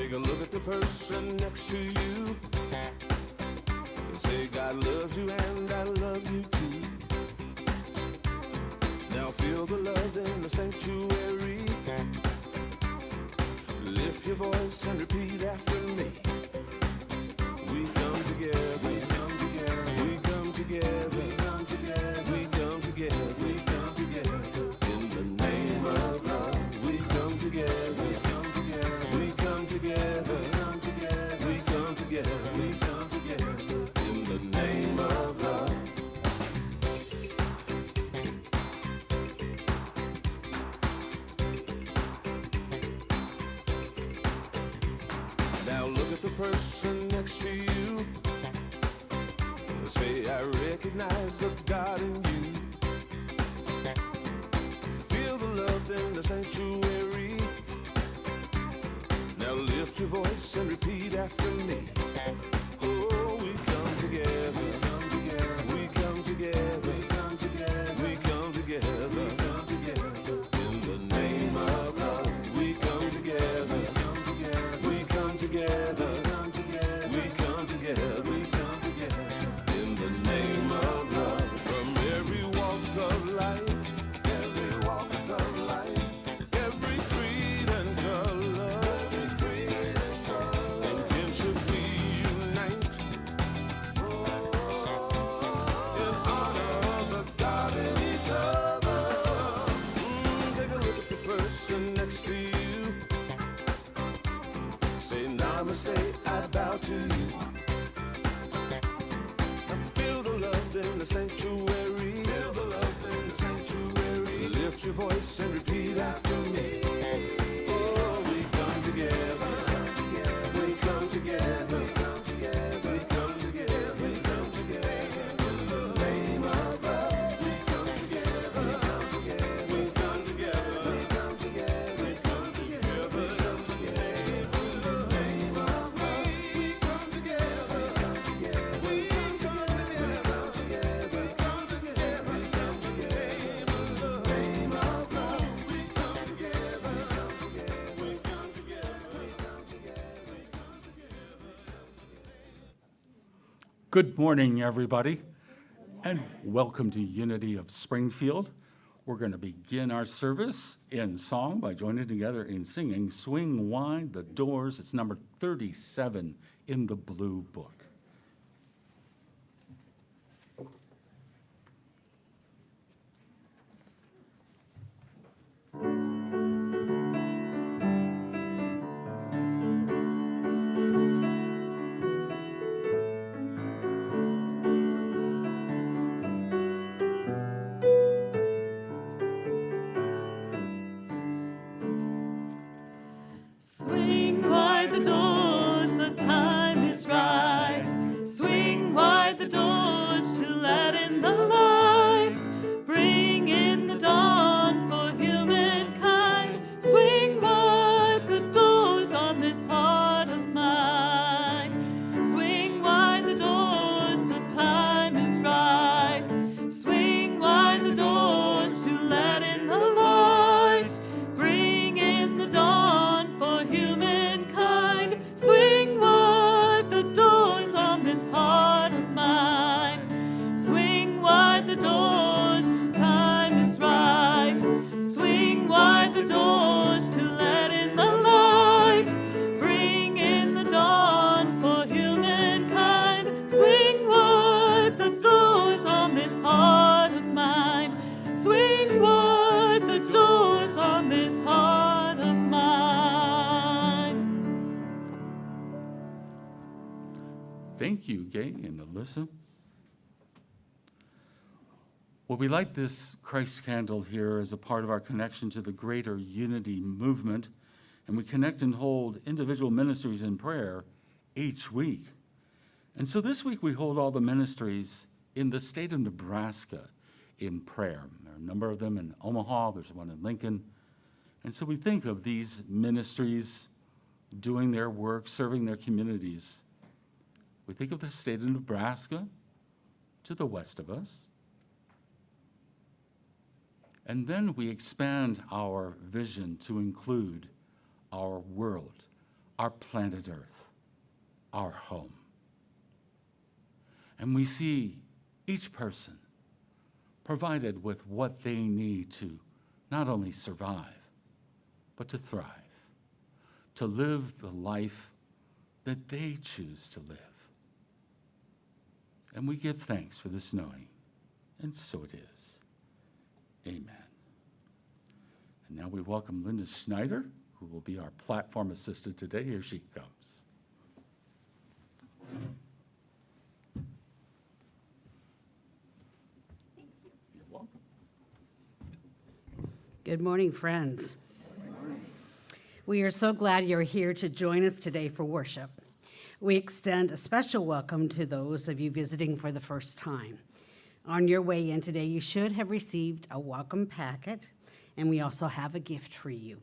Take a look at the person next to you. Say God loves you and I love you too. Now feel the love in the sanctuary. Lift your voice and repeat after me. We come together, we come together, we come together, we come together, we come together, we come together. In the name of love, we come together, we come together, we come together, we come together, we come together, we come together. In the name of love. Now look at the person next to you. Say, I recognize the God in you. Feel the love in the sanctuary. Now lift your voice and repeat after me. Oh, we come together, we come together, we come together, we come together, we come together, we come together. In the name of love, we come together, we come together, we come together, we come together, we come together. In the name of love, from every walk of life, every walk of life, every creed and color, every creed and color. In kinship we unite, in honor of the God in each other. Take a look at the person next to you. Say namaste, I bow to you. Feel the love in the sanctuary. Feel the love in the sanctuary. Lift your voice and repeat after me. Oh, we come together. We come together. We come together. We come together. We come together. In the name of love, we come together. We come together. We come together. We come together. We come together. We come together. In the name of love, we come together. We come together. We come together. We come together. We come together. We come together. In the name of love, we come together. We come together. We come together. We come together. Good morning, everybody, and welcome to Unity of Springfield. We're going to begin our service in song by joining together in singing Swing Wide the Doors. It's number 37 in the Blue Book. Swing wide the doors, the time is right. Swing wide the doors to let in the light. Bring in the dawn for humankind. Swing wide the doors on this heart of mine. Swing wide the doors, the time is right. Swing wide the doors to let in the light. Bring in the dawn for humankind. Swing wide the doors on this heart of mine. Swing wide the doors, time is right. Swing wide the doors to let in the light. Bring in the dawn for humankind. Swing wide the doors on this heart of mine. Swing wide the doors on this heart of mine. Thank you, Gay and Alyssa. Well, we light this Christ candle here as a part of our connection to the greater unity movement, and we connect and hold individual ministries in prayer each week. And so this week we hold all the ministries in the state of Nebraska in prayer. There are a number of them in Omaha, there's one in Lincoln. And so we think of these ministries doing their work, serving their communities. We think of the state of Nebraska to the west of us. And then we expand our vision to include our world, our planet Earth, our home. And we see each person provided with what they need to not only survive, but to thrive, to live the life that they choose to live. And we give thanks for this knowing, and so it is. Amen. And now we welcome Linda Schneider, who will be our platform assistant today. Here she comes. You're welcome. Good morning, friends. We are so glad you're here to join us today for worship. We extend a special welcome to those of you visiting for the first time. On your way in today, you should have received a welcome packet, and we also have a gift for you.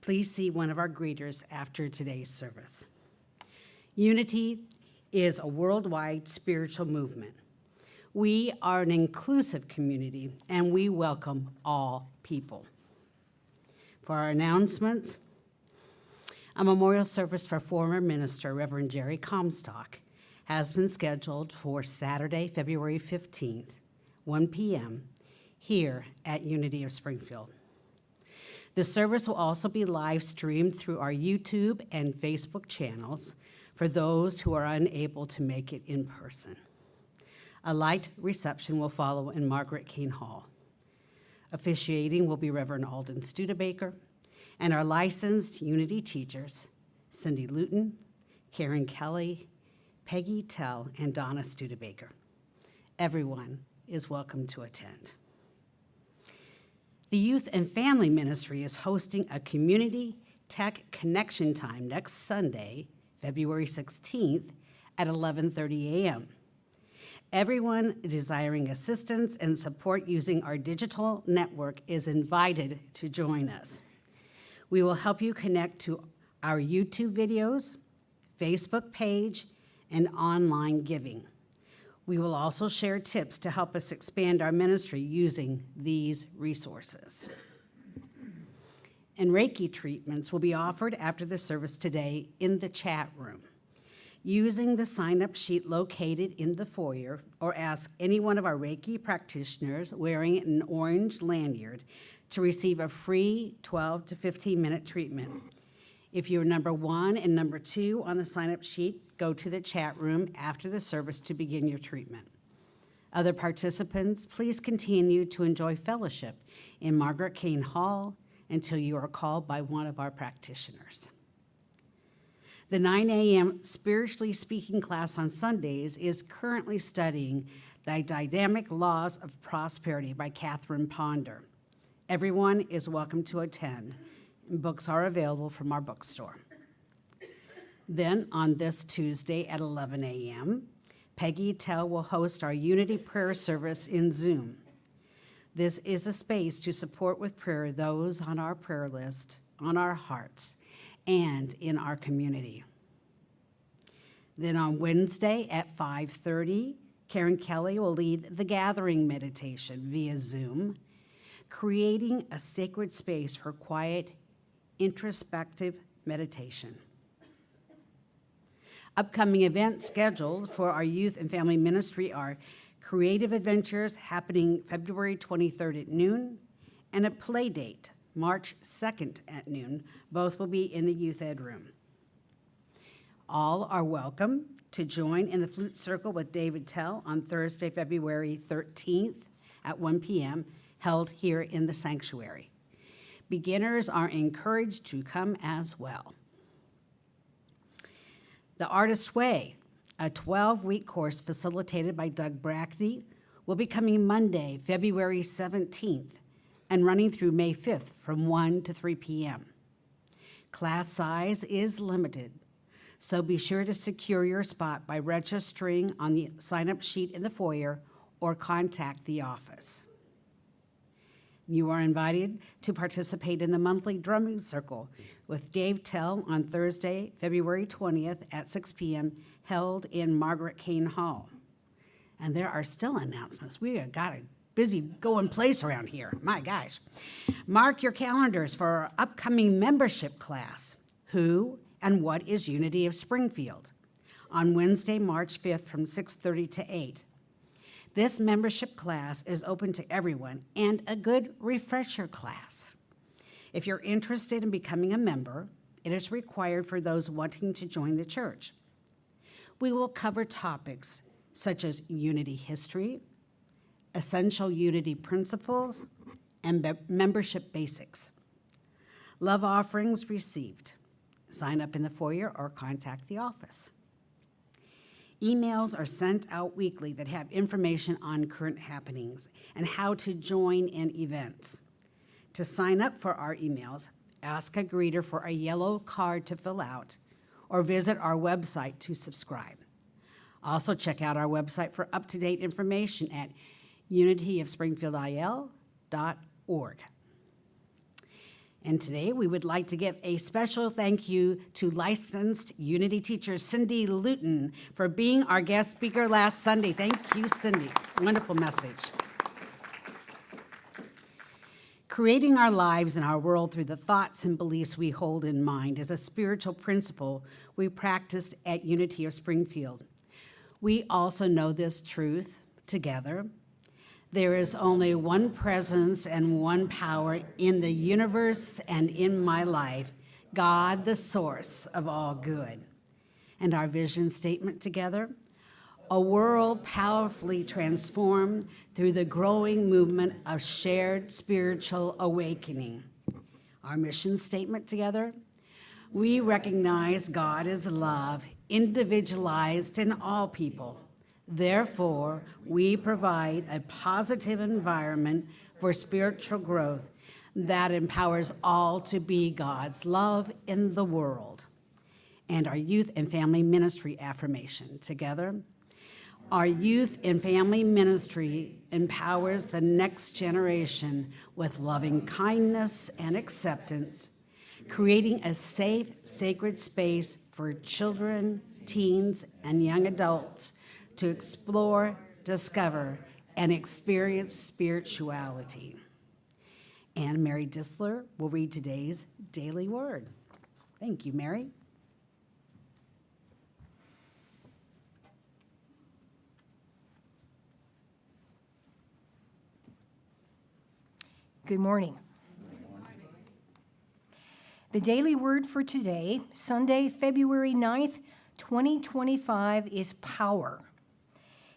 Please see one of our greeters after today's service. Unity is a worldwide spiritual movement. We are an inclusive community, and we welcome all people. For our announcements, a memorial service for former minister Reverend Jerry Comstock has been scheduled for Saturday, February 15th, 1 p.m., here at Unity of Springfield. The service will also be live streamed through our YouTube and Facebook channels for those who are unable to make it in person. A light reception will follow in Margaret Kane Hall. Officiating will be Reverend Alden Studebaker, and our licensed Unity teachers, Cindy Luton, Karen Kelly, Peggy Tell, and Donna Studebaker. Everyone is welcome to attend. The Youth and Family Ministry is hosting a Community Tech Connection Time next Sunday, February 16th at 11:30 a.m. Everyone desiring assistance and support using our digital network is invited to join us. We will help you connect to our YouTube videos, Facebook page, and online giving. We will also share tips to help us expand our ministry using these resources. And Reiki treatments will be offered after the service today in the chat room. Using the sign-up sheet located in the foyer, or ask any one of our Reiki practitioners wearing an orange lanyard to receive a free 12 to 15-minute treatment. If you're number 1 and number 2 on the sign-up sheet, go to the chat room after the service to begin your treatment. Other participants, please continue to enjoy fellowship in Margaret Kane Hall until you are called by one of our practitioners. The 9 a.m. Spiritually Speaking class on Sundays is currently studying The Dynamic Laws of Prosperity by Catherine Ponder. Everyone is welcome to attend. Books are available from our bookstore. Then on this Tuesday at 11 a.m., Peggy Tell will host our Unity Prayer Service in Zoom. This is a space to support with prayer those on our prayer list, on our hearts, and in our community. Then on Wednesday at 5:30, Karen Kelly will lead the gathering meditation via Zoom, creating a sacred space for quiet, introspective meditation. Upcoming events scheduled for our youth and family ministry are Creative Adventures happening February 23rd at noon, and a play date March 2nd at noon. Both will be in the youth ed room. All are welcome to join in the flute circle with David Tell on Thursday, February 13th at 1 p.m., held here in the sanctuary. Beginners are encouraged to come as well. The Artist's Way, a 12-week course facilitated by Doug Brackney, will be coming Monday, February 17th, and running through May 5th from 1 to 3 p.m. Class size is limited, so be sure to secure your spot by registering on the sign-up sheet in the foyer or contact the office. You are invited to participate in the monthly drumming circle with Dave Tell on Thursday, February 20th at 6 p.m., held in Margaret Kane Hall. And there are still announcements. We have got a busy going place around here. My gosh. Mark your calendars for our upcoming membership class, Who And what is Unity of Springfield? On Wednesday, March 5th from 6:30 to 8. This membership class is open to everyone and a good refresher class. If you're interested in becoming a member, it is required for those wanting to join the church. We will cover topics such as unity history, essential unity principles, and membership basics. Love offerings received. Sign up in the foyer or contact the office. Emails are sent out weekly that have information on current happenings and how to join in events. To sign up for our emails, ask a greeter for a yellow card to fill out or visit our website to subscribe. Also, check out our website for up-to-date information at unityofspringfieldil.org. And today, we would like to give a special thank you to licensed Unity teacher Cindy Luton for being our guest speaker last Sunday. Thank you, Cindy. Wonderful message. Creating our lives and our world through the thoughts and beliefs we hold in mind is a spiritual principle we practiced at Unity of Springfield. We also know this truth together. There is only one presence and one power in the universe and in my life, God, the source of all good. And our vision statement together, a world powerfully transformed through the growing movement of shared spiritual awakening. Our mission statement together, we recognize God is love, individualized in all people. Therefore, we provide a positive environment for spiritual growth that empowers all to be God's love in the world. And our youth and family ministry affirmation together. Our youth and family ministry empowers the next generation with loving kindness and acceptance, creating a safe, sacred space for children, teens, and young adults to explore, discover, and experience spirituality. And Mary Disler will read today's daily word. Thank you, Mary. Good morning. The daily word for today, Sunday, February 9th, 2025, is power.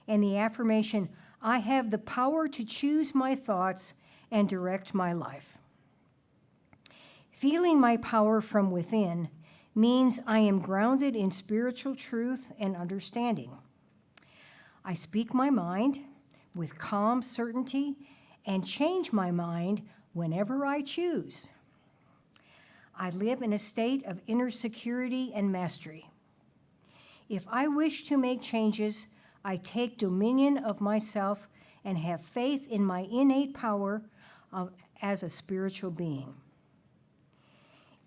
And the affirmation, I have the power to choose my thoughts and direct my life. Feeling my power from within means I am grounded in spiritual truth and understanding. I speak my mind with calm certainty and change my mind whenever I choose. I live in a state of inner security and mastery. If I wish to make changes, I take dominion of myself and have faith in my innate power as a spiritual being.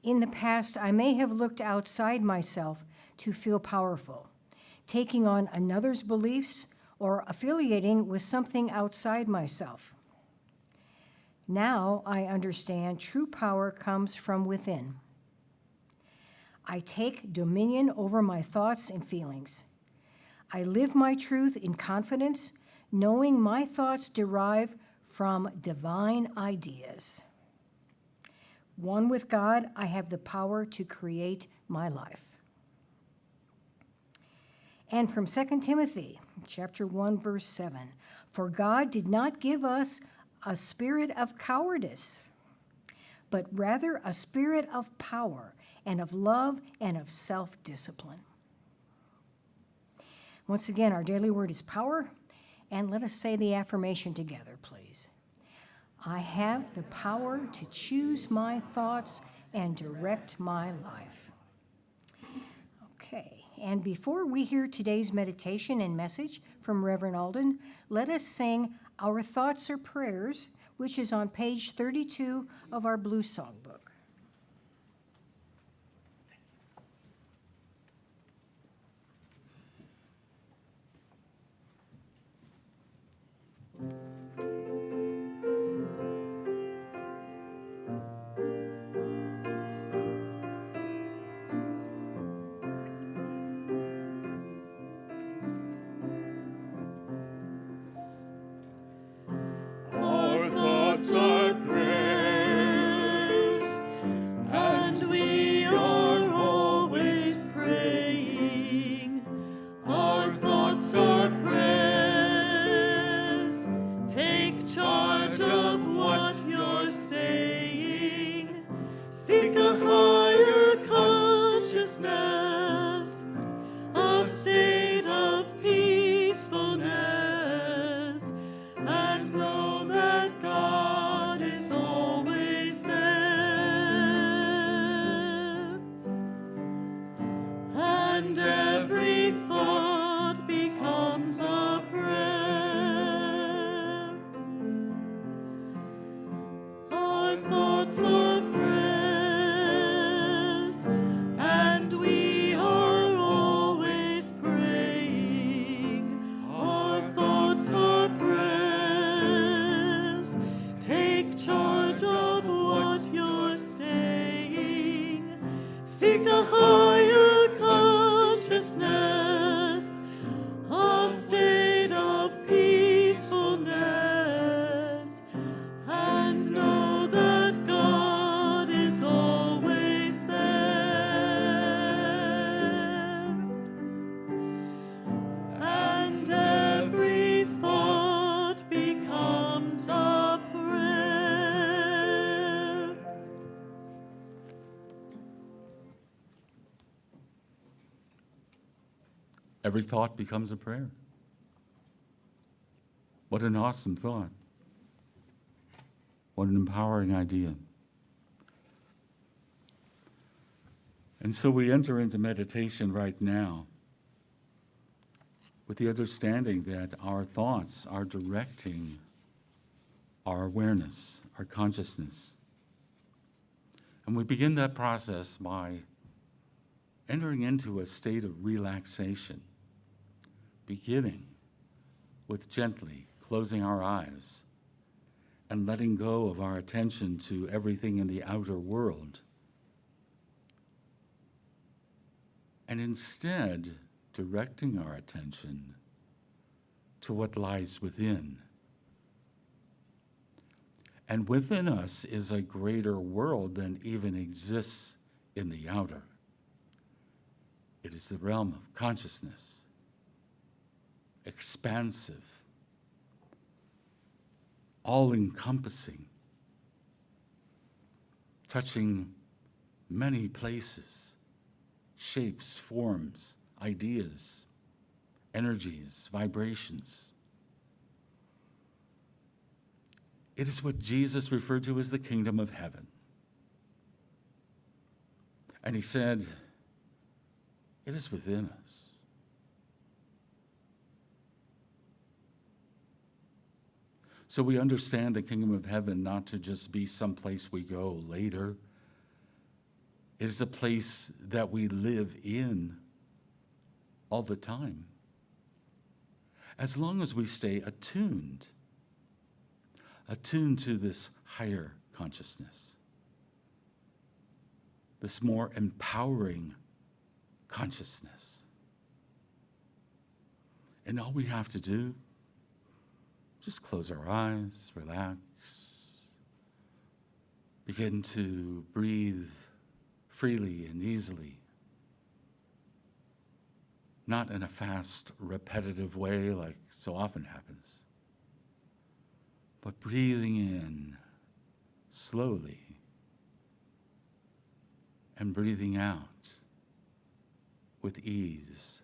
In the past, I may have looked outside myself to feel powerful, taking on another's beliefs or affiliating with something outside myself. Now I understand true power comes from within. I take dominion over my thoughts and feelings. I live my truth in confidence, knowing my thoughts derive from divine ideas. One with God, I have the power to create my life. And from 2 Timothy, chapter 1, verse 7, for God did not give us a spirit of cowardice, but rather a spirit of power and of love and of self-discipline. Once again, our daily word is power, and let us say the affirmation together, please. I have the power to choose my thoughts and direct my life. Okay, and before we hear today's meditation and message from Reverend Alden, let us sing Our Thoughts Are Prayers, which is on page 32 of our Blue Songbook. Every thought becomes a prayer. What an awesome thought. What an empowering idea. And so we enter into meditation right now with the understanding that our thoughts are directing our awareness, our consciousness. And we begin that process by entering into a state of relaxation, beginning with gently closing our eyes and letting go of our attention to everything in the outer world. And instead, directing our attention to what lies within. And within us is a greater world than even exists in the outer. It is the realm of consciousness, expansive, all-encompassing, touching many places, shapes, forms, ideas, energies, vibrations. It is what Jesus referred to as the kingdom of heaven. And he said, it is within us. So we understand the kingdom of heaven not to just be someplace we go later. It is a place that we live in all the time, as long as we stay attuned to this higher consciousness, this more empowering consciousness. And all we have to do, just close our eyes, relax, begin to breathe freely and easily, not in a fast, repetitive way like so often happens, but breathing in slowly and breathing out with ease.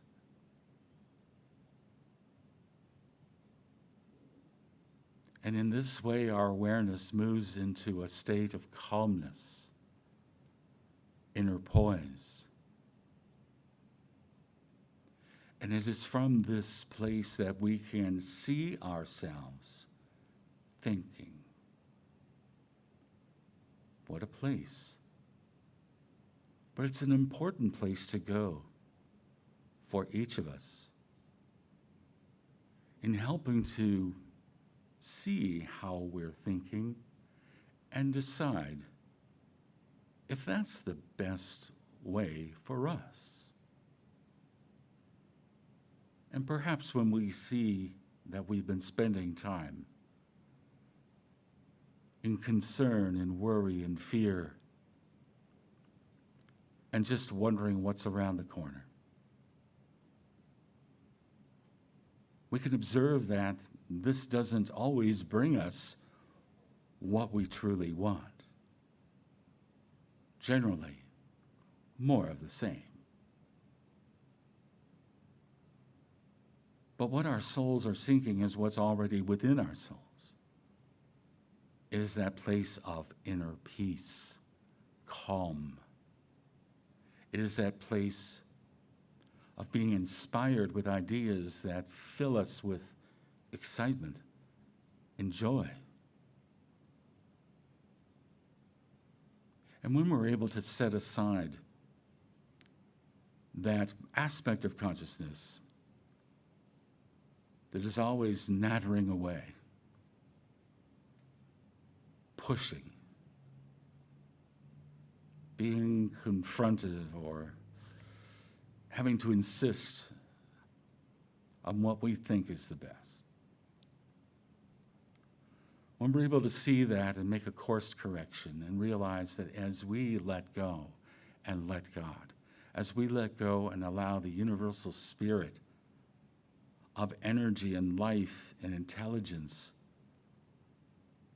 And in this way, our awareness moves into a state of calmness, inner poise. And it is from this place that we can see ourselves thinking. What a place. But it's an important place to go for each of us in helping to see how we're thinking and decide if that's the best way for us. And perhaps when we see that we've been spending time in concern and worry and fear and just wondering what's around the corner, we can observe that this doesn't always bring us what we truly want. Generally, more of the same. But what our souls are seeking is what's already within our souls. It is that place of inner peace, calm. It is that place of being inspired with ideas that fill us with excitement and joy. And when we're able to set aside that aspect of consciousness that is always nattering away, pushing, being confrontive, or having to insist on what we think is the best. When we're able to see that and make a course correction and realize that as we let go and let God, as we let go and allow the universal spirit of energy and life and intelligence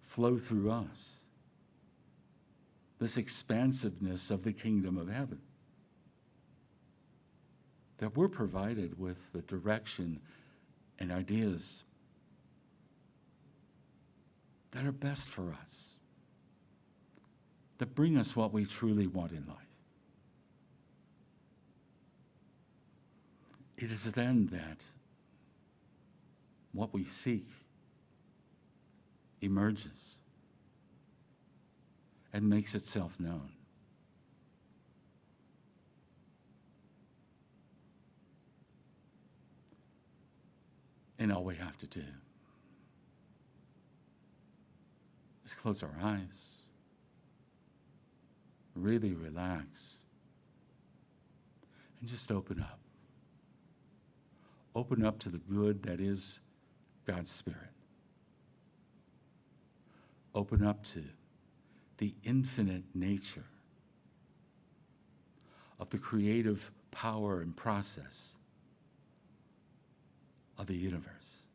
flow through us, this expansiveness of the kingdom of heaven, that we're provided with the direction and ideas that are best for us, that bring us what we truly want in life. It is then that what we seek emerges and makes itself known. And all we have to do is close our eyes, really relax, and just open up. Open up to the good that is God's Spirit. Open up to the infinite nature of the creative power and process of the universe.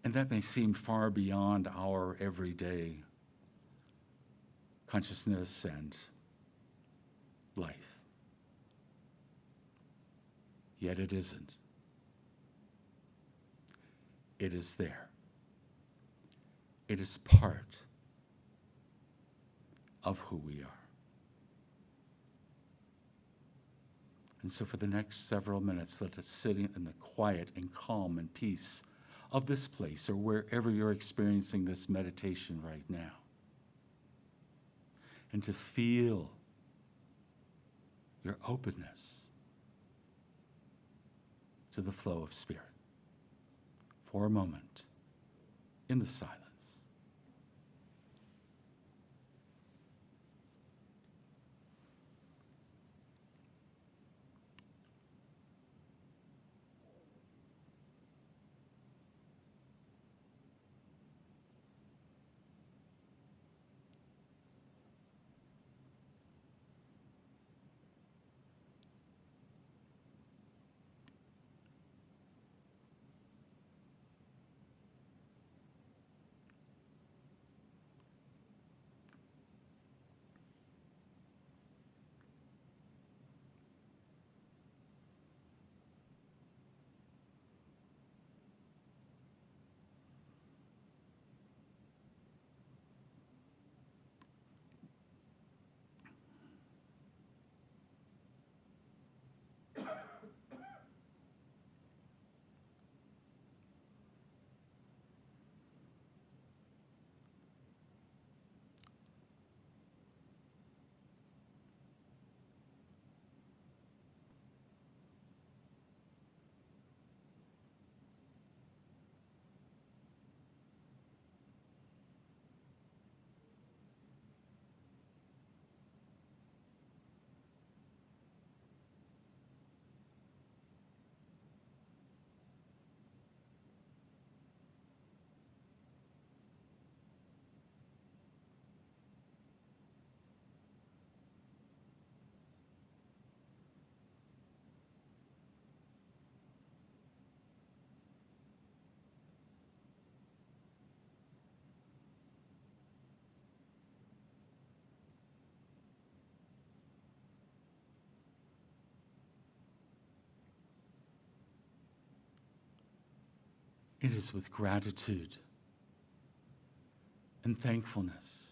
And that may seem far beyond our everyday consciousness and life. Yet it isn't. It is there. It is part of who we are. And so for the next several minutes, let us sit in the quiet and calm and peace of this place or wherever you're experiencing this meditation right now. And to feel your openness to the flow of Spirit for a moment in the silence. It is with gratitude and thankfulness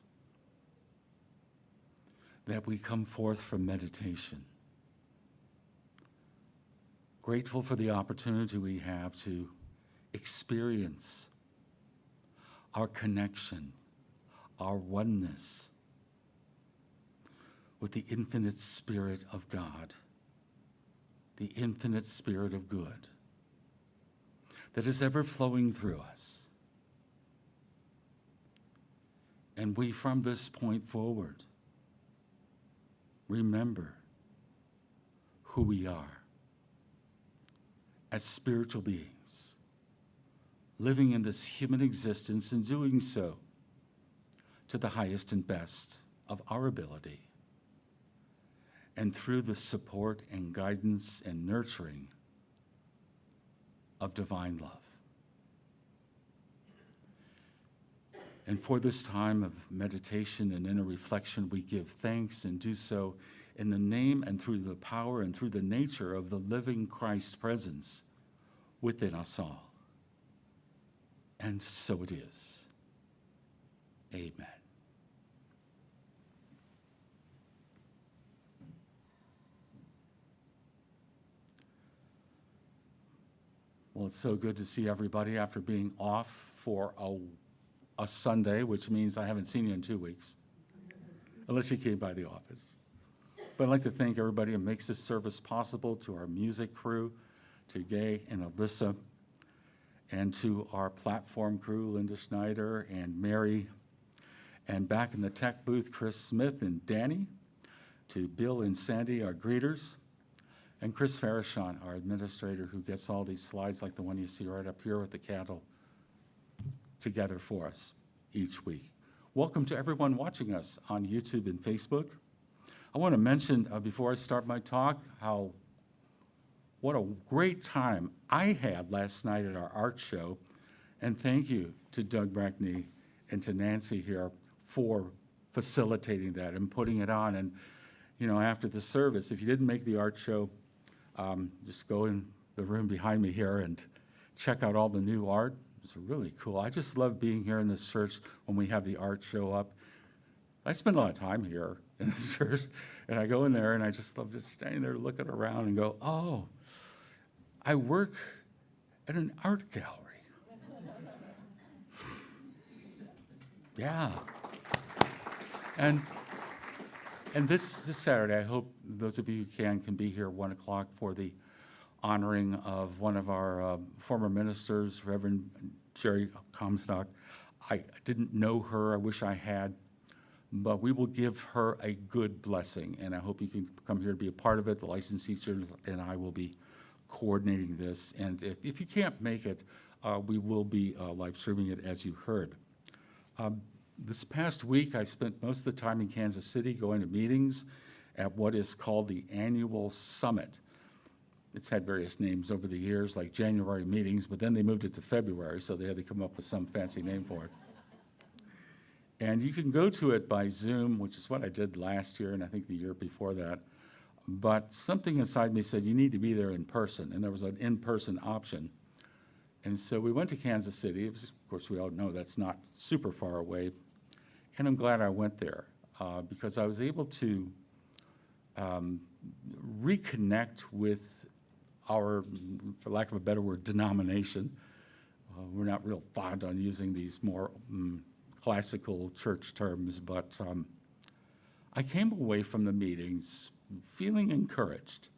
that we come forth from meditation. Grateful for the opportunity we have to experience our connection, our oneness with the infinite Spirit of God, the infinite Spirit of good that is ever flowing through us. And we, from this point forward, remember who we are as spiritual beings, living in this human existence and doing so to the highest and best of our ability, and through the support and guidance and nurturing of divine love. And for this time of meditation and inner reflection, we give thanks and do so in the name and through the power and through the nature of the living Christ presence within us all. And so it is. Amen. Well, it's so good to see everybody after being off for a Sunday, which means I haven't seen you in 2 weeks, unless you came by the office. But I'd like to thank everybody who makes this service possible, to our music crew, to Gay and Alyssa, and to our platform crew, Linda Schneider and Mary, and back in the tech booth, Chris Smith and Danny, to Bill and Sandy, our greeters, and Chris Farashon, our administrator, who gets all these slides like the one you see right up here with the candle together for us each week. Welcome to everyone watching us on YouTube and Facebook. I want to mention before I start my talk what a great time I had last night at our art show, and thank you to Doug Brackney and to Nancy here for facilitating that and putting it on. And you know, after the service, if you didn't make the art show, just go in the room behind me here and check out all the new art. It's really cool. I just love being here in this church when we have the art show up. I spend a lot of time here in this church, and I go in there and I just love just standing there looking around and go, oh, I work at an art gallery. Yeah. And this Saturday, I hope those of you who can be here 1 o'clock for the honoring of one of our former ministers, Reverend Jerry Comstock. I didn't know her. I wish I had. But we will give her a good blessing, and I hope you can come here to be a part of it. The license teachers and I will be coordinating this. And if you can't make it, we will be live streaming it, as you heard. This past week, I spent most of the time in Kansas City going to meetings at what is called the annual summit. It's had various names over the years, like January meetings, but then they moved it to February, so they had to come up with some fancy name for it. And you can go to it by Zoom, which is what I did last year and I think the year before that. But something inside me said, you need to be there in person, and there was an in-person option. And so we went to Kansas City. Of course, we all know that's not super far away. And I'm glad I went there because I was able to reconnect with our, for lack of a better word, denomination. We're not real fond on using these more classical church terms, but I came away from the meetings feeling encouraged,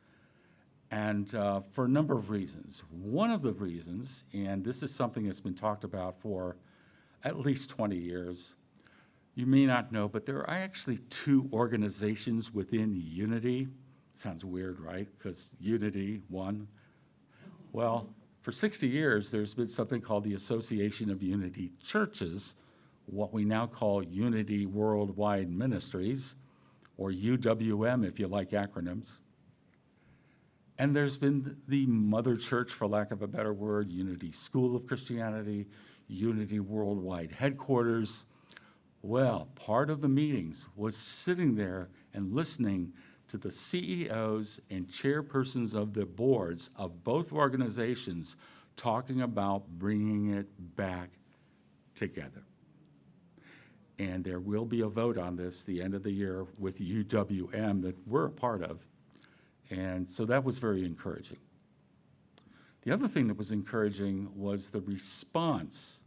and for a number of reasons. One of the reasons, and this is something that's been talked about for at least 20 years, you may not know, but there are actually 2 organizations within Unity. Sounds weird, right? Because Unity, one. Well, for 60 years, there's been something called the Association of Unity Churches, what we now call Unity Worldwide Ministries, or UWM if you like acronyms. And there's been the mother church, for lack of a better word, Unity School of Christianity, Unity Worldwide Headquarters. Well, part of the meetings was sitting there and listening to the CEOs and chairpersons of the boards of both organizations talking about bringing it back together. And there will be a vote on this the end of the year with UWM that we're a part of. And so that was very encouraging. The other thing that was encouraging was the response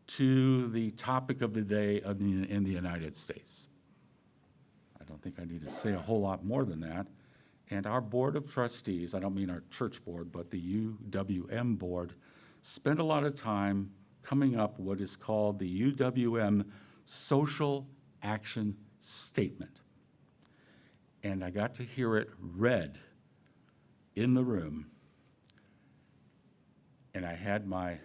to the topic of the day in the United States. I don't think I need to say a whole lot more than that. And our board of trustees, I don't mean our church board, but the UWM board, spent a lot of time coming up with what is called the UWM Social Action Statement. And I got to hear it read in the room, and I had my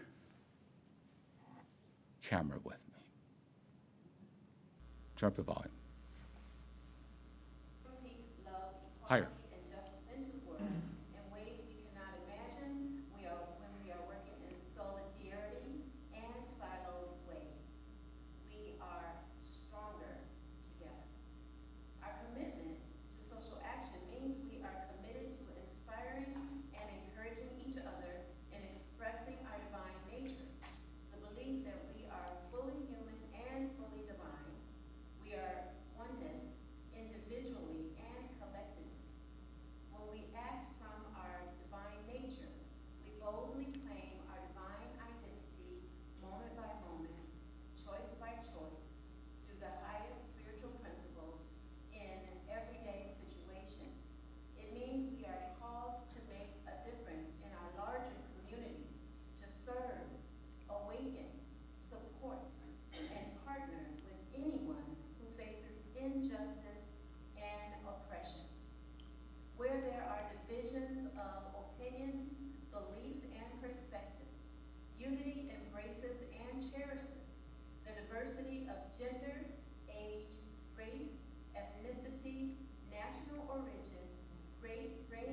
camera with me. Turn up the volume. Peace, love, Higher. equality, and justice into the world in ways we cannot imagine when we are working in solidarity and siloed ways. We are stronger together. Our commitment to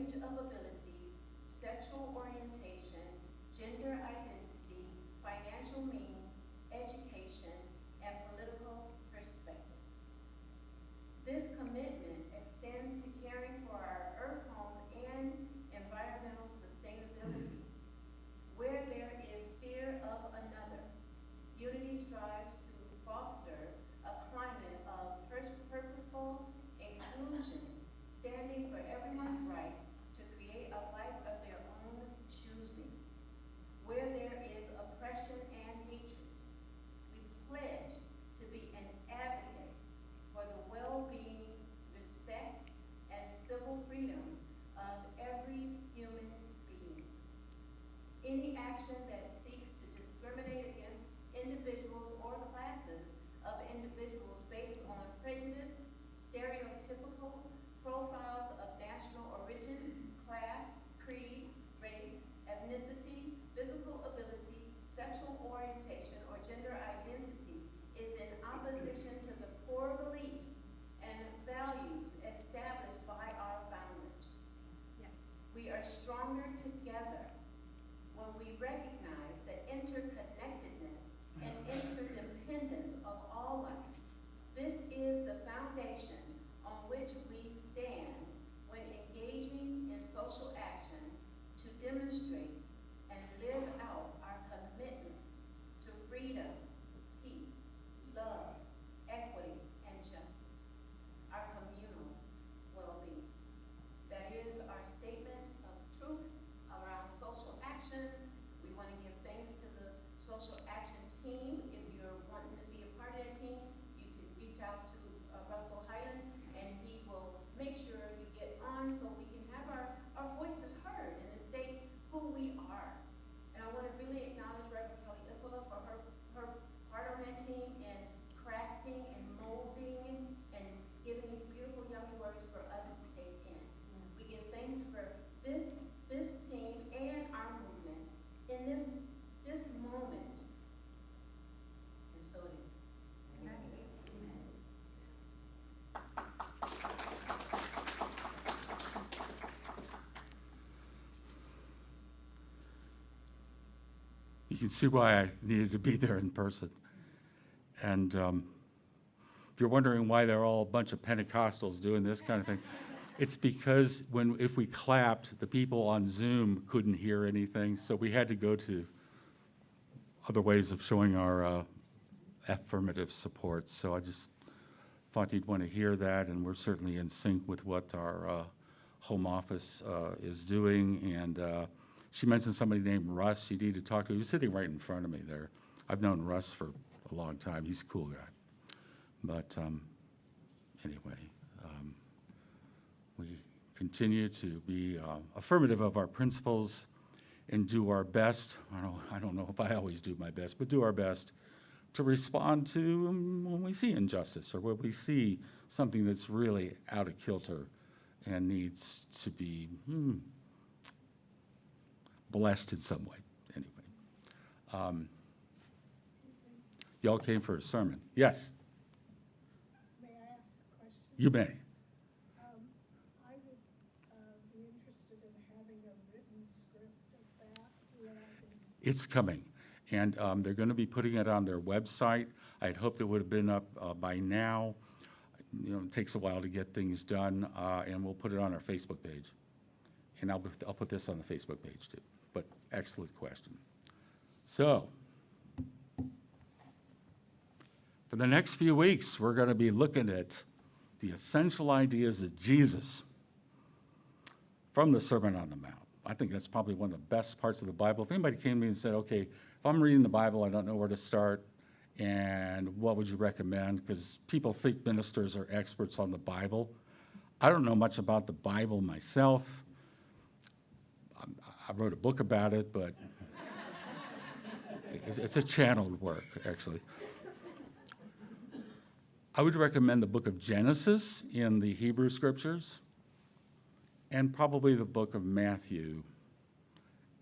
range of abilities, sexual orientation, gender identity, financial means, education, and political perspective. This commitment extends to caring for our earth home and environmental sustainability. Where there is fear of another, unity strives to foster a climate of purposeful inclusion, standing for everyone's right to create a life of their own choosing. Where there is oppression and hatred, we pledge to be an advocate for the well-being, respect, and civil freedom of every human being. Any action that seeks to discriminate against individuals or classes of individuals based on prejudice, stereotypical profiles of national origin, class, creed, race, ethnicity, physical ability, sexual orientation, or gender identity is in opposition to the core beliefs and values established by our founders. Yes. We are stronger together when we recognize the interconnectedness and interdependence of all life. This is the foundation on which we stand when engaging in social action to demonstrate and live out our commitments to freedom, peace, love, equity, and justice, our communal well-being. That is our statement of truth around social action. We want to give thanks to the social action team. If you're wanting to be a part of that team, you can reach out to Russell Hyland, and he will make sure you get on so we can have our voices heard and to state who we are. And I want to really acknowledge Reverend Kelly Isola for her part on that team in crafting and molding and giving these beautiful young words for us to take in. We give thanks for this team and our movement in this moment. And so it is. You can see why I needed to be there in person. And if you're wondering why they're all a bunch of Pentecostals doing this kind of thing, it's because if we clapped, the people on Zoom couldn't hear anything, so we had to go to other ways of showing our affirmative support. So I just thought you'd want to hear that, and we're certainly in sync with what our home office is doing. And she mentioned somebody named Russ you need to talk to. He was sitting right in front of me there. I've known Russ for a long time. He's a cool guy. But anyway, we continue to be affirmative of our principles and do our best. I don't know if I always do my best, but do our best to respond to when we see injustice or when we see something that's really out of kilter and needs to be blessed in some way. Anyway, y'all came for a sermon. Yes, May I ask a question? you may. I would be interested in having a written script of that so that I can, It's coming, and they're going to be putting it on their website. I'd hoped it would have been up by now. You know, it takes a while to get things done, and we'll put it on our Facebook page. And I'll put this on the Facebook page too. But excellent question. So, for the next few weeks, we're going to be looking at the essential ideas of Jesus from the Sermon on the Mount. I think that's probably one of the best parts of the Bible. If anybody came to me and said, okay, if I'm reading the Bible, I don't know where to start, and what would you recommend? Because people think ministers are experts on the Bible. I don't know much about the Bible myself. I wrote a book about it, but it's a channeled work, actually. I would recommend the book of Genesis in the Hebrew Scriptures, and probably the book of Matthew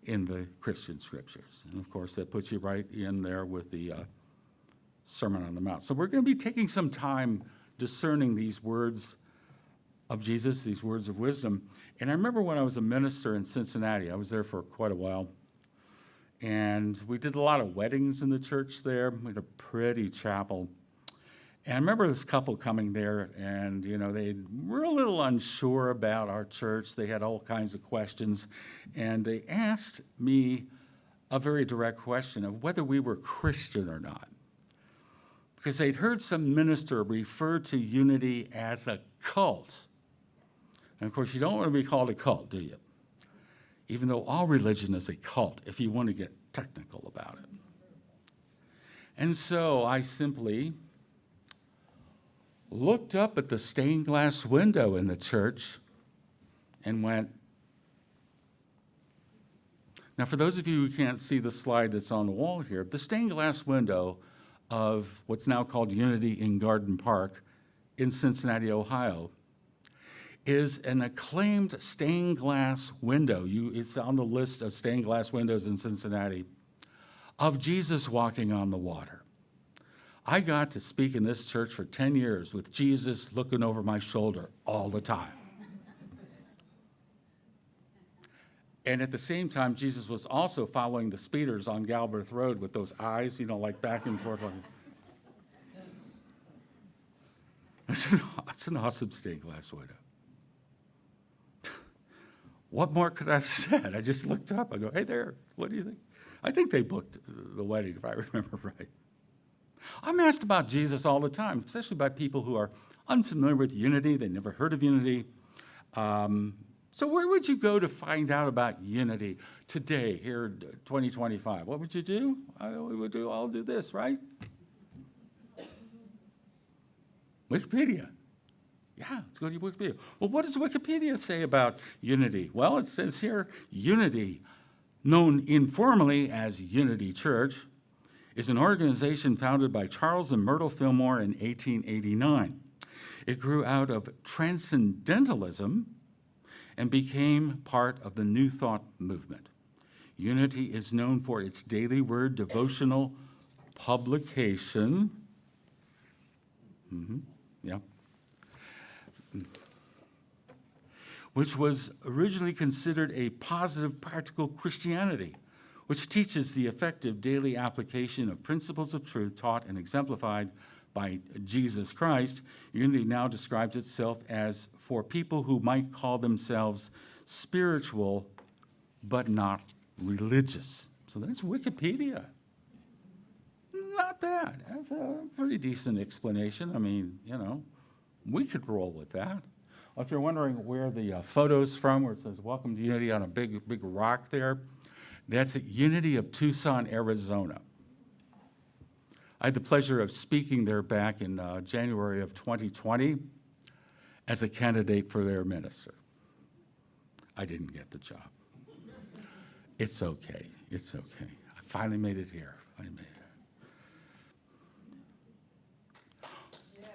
in the Christian Scriptures. And of course, that puts you right in there with the Sermon on the Mount. So we're going to be taking some time discerning these words of Jesus, these words of wisdom. And I remember when I was a minister in Cincinnati, I was there for quite a while, and we did a lot of weddings in the church there. We had a pretty chapel. And I remember this couple coming there, and, they were a little unsure about our church. They had all kinds of questions, and they asked me a very direct question of whether we were Christian or not. Because they'd heard some minister refer to unity as a cult. And of course, you don't want to be called a cult, do you? Even though all religion is a cult, if you want to get technical about it. And so I simply looked up at the stained glass window in the church and went. Now, for those of you who can't see the slide that's on the wall here, the stained glass window of what's now called Unity in Garden Park in Cincinnati, Ohio, is an acclaimed stained glass window. It's on the list of stained glass windows in Cincinnati of Jesus walking on the water. I got to speak in this church for 10 years with Jesus looking over my shoulder all the time. And at the same time, Jesus was also following the speeders on Galbraith Road with those eyes, like back and forth. It's an awesome stained glass window. What more could I have said? I just looked up. I go, hey there, what do you think? I think they booked the wedding, if I remember right. I'm asked about Jesus all the time, especially by people who are unfamiliar with unity. They never heard of unity. So where would you go to find out about unity today, here, 2025? What would you do? I'll do this, right? Wikipedia. Yeah, let's go to Wikipedia. Well, what does Wikipedia say about unity? Well, it says here, unity, known informally as Unity Church, is an organization founded by Charles and Myrtle Fillmore in 1889. It grew out of transcendentalism and became part of the New Thought movement. Unity is known for its daily word devotional publication. Which was originally considered a positive, practical Christianity, which teaches the effective daily application of principles of truth taught and exemplified by Jesus Christ. Unity now describes itself as for people who might call themselves spiritual but not religious. So that's Wikipedia. Not bad. That's a pretty decent explanation. I mean, we could roll with that. If you're wondering where the photo's from, where it says Welcome to Unity on a big rock there, that's at Unity of Tucson, Arizona. I had the pleasure of speaking there back in January of 2020 as a candidate for their minister. I didn't get the job. It's okay. It's okay. I finally made it here.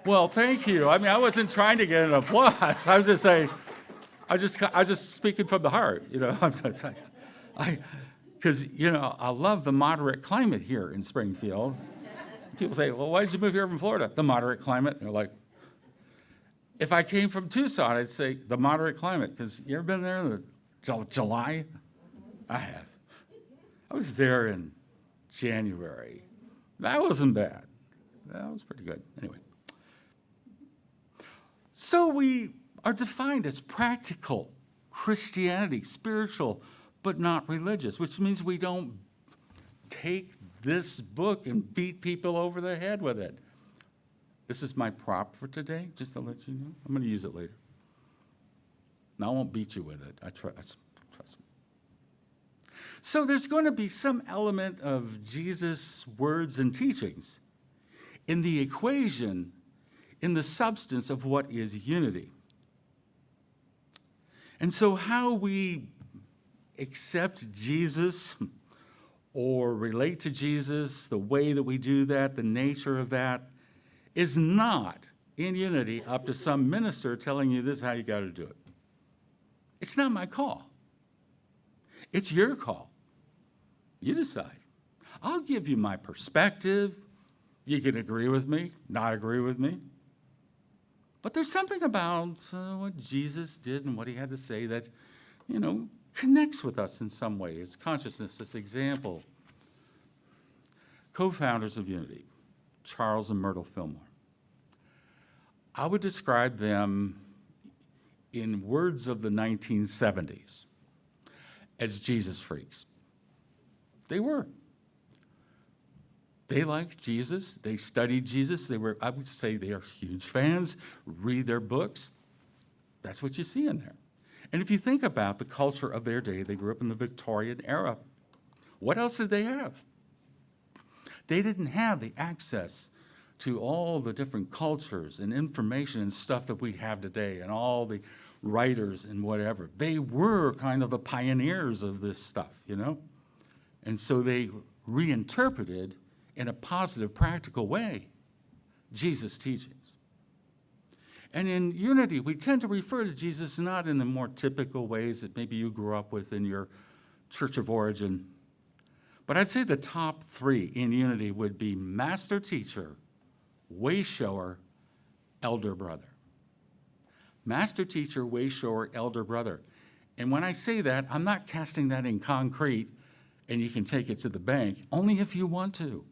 Well, thank you. I mean, I wasn't trying to get an applause. I was just saying, I just speaking from the heart, Because, I love the moderate climate here in Springfield. People say, well, why did you move here from Florida? The moderate climate. They're like, if I came from Tucson, I'd say the moderate climate. Because you ever been there in July? I have. I was there in January. That wasn't bad. That was pretty good. Anyway. So we are defined as practical Christianity, spiritual, but not religious, which means we don't take this book and beat people over the head with it. This is my prop for today, just to let you know. I'm going to use it later. Now, I won't beat you with it. I trust me. So there's going to be some element of Jesus' words and teachings in the equation, in the substance of what is unity. And so how we accept Jesus or relate to Jesus, the way that we do that, the nature of that, is not in unity up to some minister telling you this is how you got to do it. It's not my call. It's your call. You decide. I'll give you my perspective. You can agree with me, not agree with me. But there's something about what Jesus did and what he had to say that, connects with us in some way. It's consciousness, this example. Co-founders of Unity, Charles and Myrtle Fillmore. I would describe them in words of the 1970s as Jesus freaks. They were. They liked Jesus. They studied Jesus. I would say they are huge fans, read their books. That's what you see in there. And if you think about the culture of their day, they grew up in the Victorian era. What else did they have? They didn't have the access to all the different cultures and information and stuff that we have today and all the writers and whatever. They were kind of the pioneers of this stuff, And so they reinterpreted in a positive, practical way Jesus' teachings. And in Unity, we tend to refer to Jesus not in the more typical ways that maybe you grew up with in your church of origin, but I'd say the top three in Unity would be master teacher, way shower, elder brother. Master teacher, way shower, elder brother. And when I say that, I'm not casting that in concrete and you can take it to the bank, only if you want to.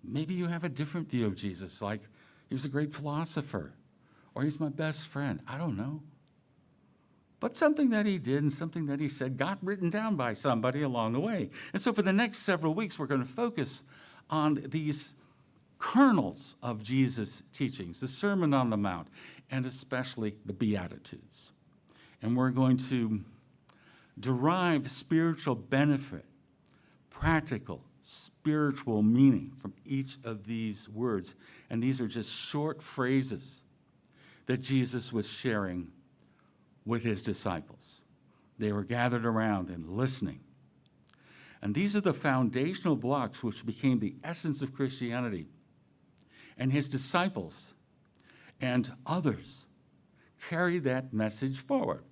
Maybe you have a different view of Jesus, like he was a great philosopher, or he's my best friend. I don't know. But something that he did and something that he said got written down by somebody along the way. And so for the next several weeks, we're going to focus on these kernels of Jesus' teachings, the Sermon on the Mount, and especially the Beatitudes. And we're going to derive spiritual benefit, practical, spiritual meaning from each of these words. And these are just short phrases that Jesus was sharing with his disciples. They were gathered around and listening. And these are the foundational blocks which became the essence of Christianity. And his disciples and others carried that message forward,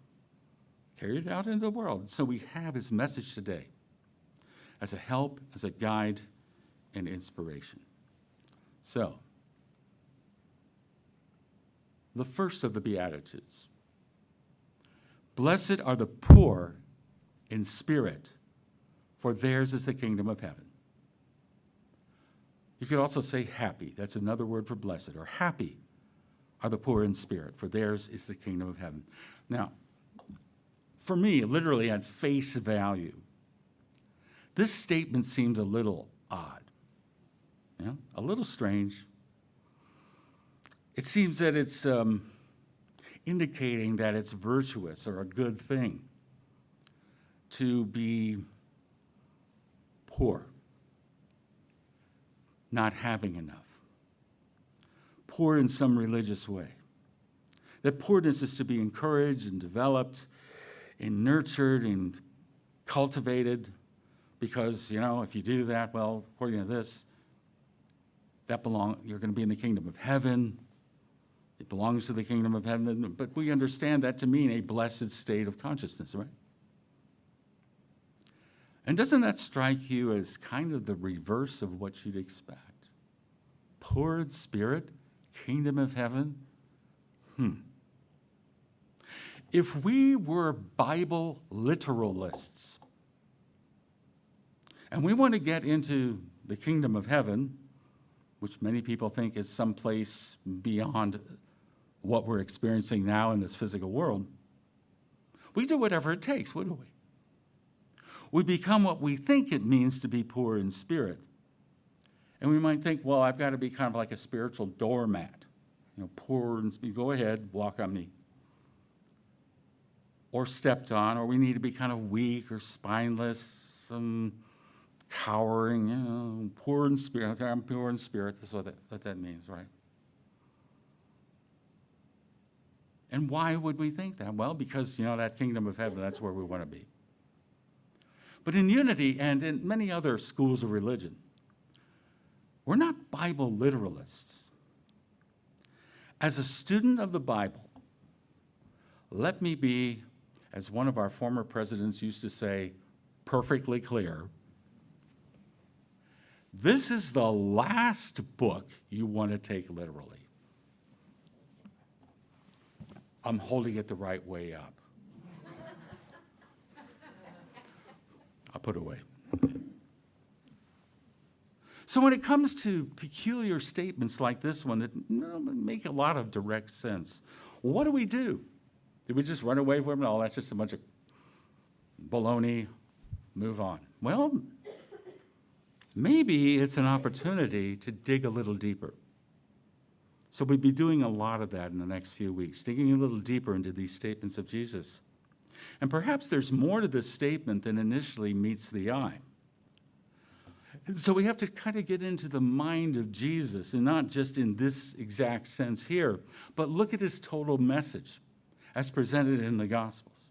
carried it out into the world. So we have his message today as a help, as a guide, and inspiration. So, the first of the Beatitudes. Blessed are the poor in spirit, for theirs is the kingdom of heaven. You could also say happy. That's another word for blessed. Or happy are the poor in spirit, for theirs is the kingdom of heaven. Now, for me, literally at face value, this statement seems a little odd, a little strange. It seems that it's indicating that it's virtuous or a good thing to be poor, not having enough, poor in some religious way. That poorness is to be encouraged and developed and nurtured and cultivated because, if you do that, well, according to this, you're going to be in the kingdom of heaven. It belongs to the kingdom of heaven, but we understand that to mean a blessed state of consciousness, right? And doesn't that strike you as kind of the reverse of what you'd expect? Poor in spirit, kingdom of heaven? If we were Bible literalists, and we want to get into the kingdom of heaven, which many people think is someplace beyond what we're experiencing now in this physical world, we do whatever it takes, wouldn't we? We become what we think it means to be poor in spirit. And we might think, well, I've got to be kind of like a spiritual doormat. Poor in spirit, go ahead, walk on me. Or stepped on, or we need to be kind of weak or spineless, cowering, poor in spirit. I'm poor in spirit, that's what that means, right? And why would we think that? Well, because, that kingdom of heaven, that's where we want to be. But in Unity and in many other schools of religion, we're not Bible literalists. As a student of the Bible, let me be, as one of our former presidents used to say, perfectly clear. This is the last book you want to take literally. I'm holding it the right way up. I'll put it away. So when it comes to peculiar statements like this one that make a lot of direct sense, what do we do? Do we just run away from it? Oh, that's just a bunch of baloney, move on. Well, maybe it's an opportunity to dig a little deeper. So we'll be doing a lot of that in the next few weeks, digging a little deeper into these statements of Jesus. And perhaps there's more to this statement than initially meets the eye. And so we have to kind of get into the mind of Jesus, and not just in this exact sense here, but look at his total message as presented in the Gospels.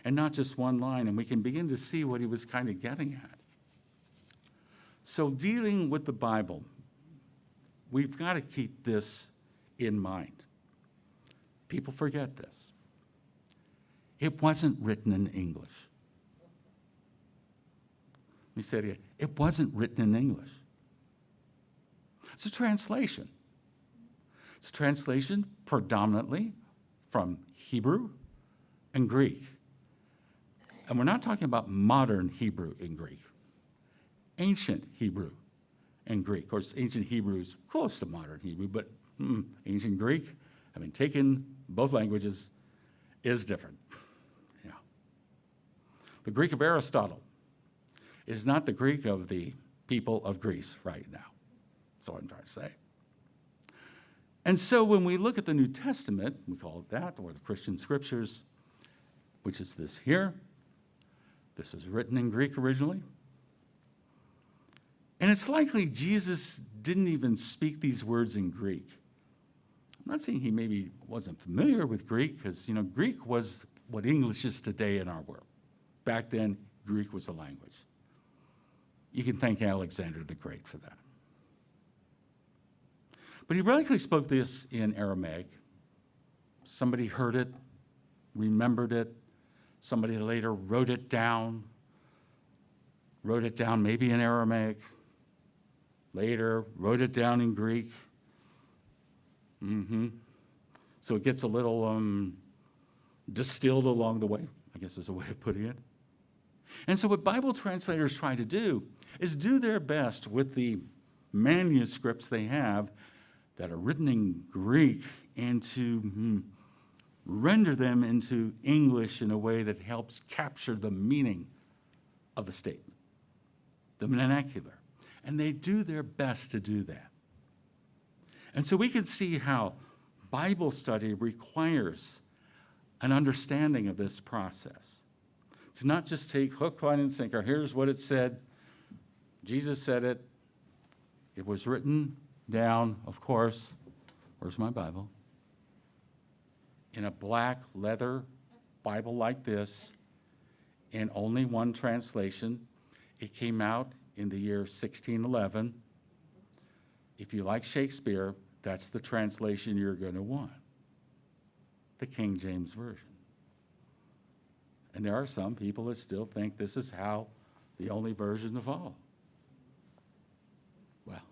And not just one line, and we can begin to see what he was kind of getting at. So dealing with the Bible, we've got to keep this in mind. People forget this. It wasn't written in English. Let me say it again. It wasn't written in English. It's a translation. It's a translation predominantly from Hebrew and Greek. And we're not talking about modern Hebrew and Greek. Ancient Hebrew and Greek. Of course, ancient Hebrew is close to modern Hebrew, but ancient Greek, taken both languages, is different. Yeah. The Greek of Aristotle is not the Greek of the people of Greece right now. That's what I'm trying to say. And so when we look at the New Testament, we call it that, or the Christian scriptures, which is this here. This was written in Greek originally. And it's likely Jesus didn't even speak these words in Greek. I'm not saying he maybe wasn't familiar with Greek, because, Greek was what English is today in our world. Back then, Greek was the language. You can thank Alexander the Great for that. But he likely spoke this in Aramaic. Somebody heard it, remembered it. Somebody later wrote it down maybe in Aramaic. Later, wrote it down in Greek. So it gets a little distilled along the way, I guess is a way of putting it. And so what Bible translators try to do is do their best with the manuscripts they have that are written in Greek and to render them into English in a way that helps capture the meaning of the statement, the vernacular. And they do their best to do that. And so we can see how Bible study requires an understanding of this process. To not just take hook, line, and sinker. Here's what it said. Jesus said it. It was written down, of course. Where's my Bible? In a black leather Bible like this, in only one translation. It came out in the year 1611. If you like Shakespeare, that's the translation you're going to want, the King James Version. And there are some people that still think this is how the only version to follow. Well,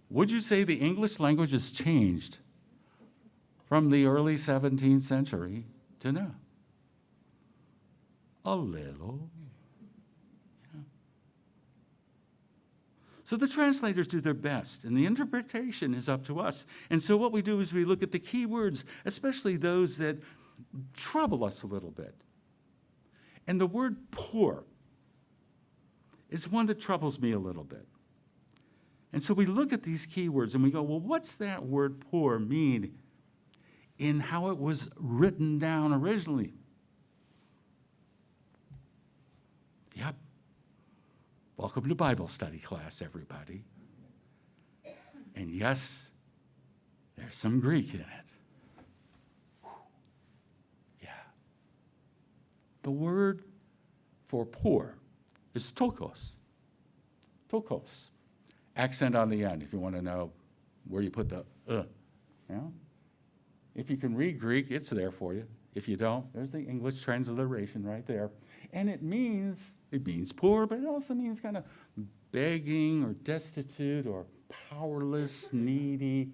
would you say the English language has changed from the early 17th century to now? A little. Yeah. So the translators do their best, and the interpretation is up to us. And so what we do is we look at the key words, especially those that trouble us a little bit. And the word poor is one that troubles me a little bit. And so we look at these key words and we go, well, what's that word poor mean in how it was written down originally? Yep. Welcome to Bible study class, everybody. And yes, there's some Greek in it. Yeah. The word for poor is tokos. Tokos. Accent on the end if you want to know where you put the Yeah? If you can read Greek, it's there for you. If you don't, there's the English transliteration right there. And it means poor, but it also means kind of begging or destitute or powerless, needy.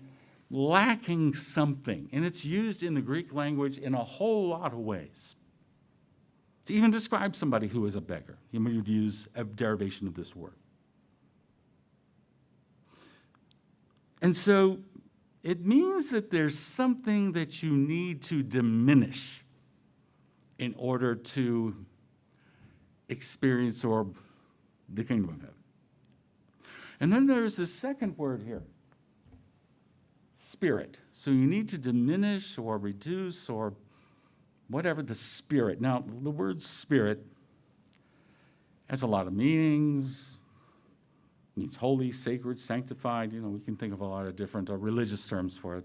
lacking something. And it's used in the Greek language in a whole lot of ways. To even describe somebody who is a beggar, you would use a derivation of this word. And so it means that there's something that you need to diminish in order to experience or the kingdom of heaven. And then there's this second word here, spirit. So you need to diminish or reduce or whatever the spirit. Now, the word spirit has a lot of meanings. It means holy, sacred, sanctified. We can think of a lot of different religious terms for it.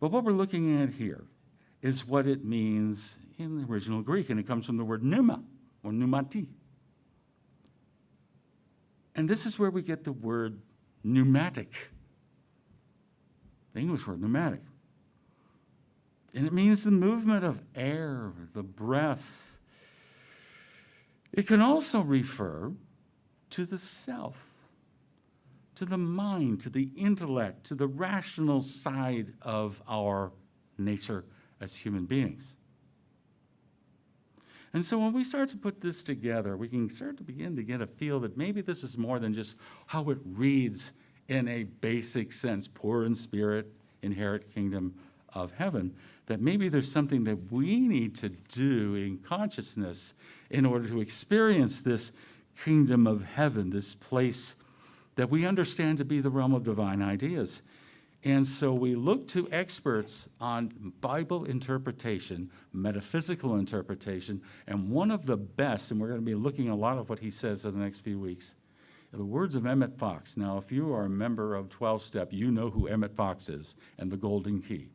But what we're looking at here is what it means in the original Greek, and it comes from the word pneuma or pneumati. And this is where we get the word pneumatic, the English word pneumatic. And it means the movement of air, the breath. It can also refer to the self, to the mind, to the intellect, to the rational side of our nature as human beings. And so when we start to put this together, we can start to begin to get a feel that maybe this is more than just how it reads in a basic sense, poor in spirit, inherit kingdom of heaven, that maybe there's something that we need to do in consciousness in order to experience this kingdom of heaven, this place that we understand to be the realm of divine ideas. And so we look to experts on Bible interpretation, metaphysical interpretation, and one of the best, and we're going to be looking at a lot of what he says in the next few weeks, are the words of Emmett Fox. Now, if you are a member of 12-Step, you know who Emmett Fox is and the Golden Key.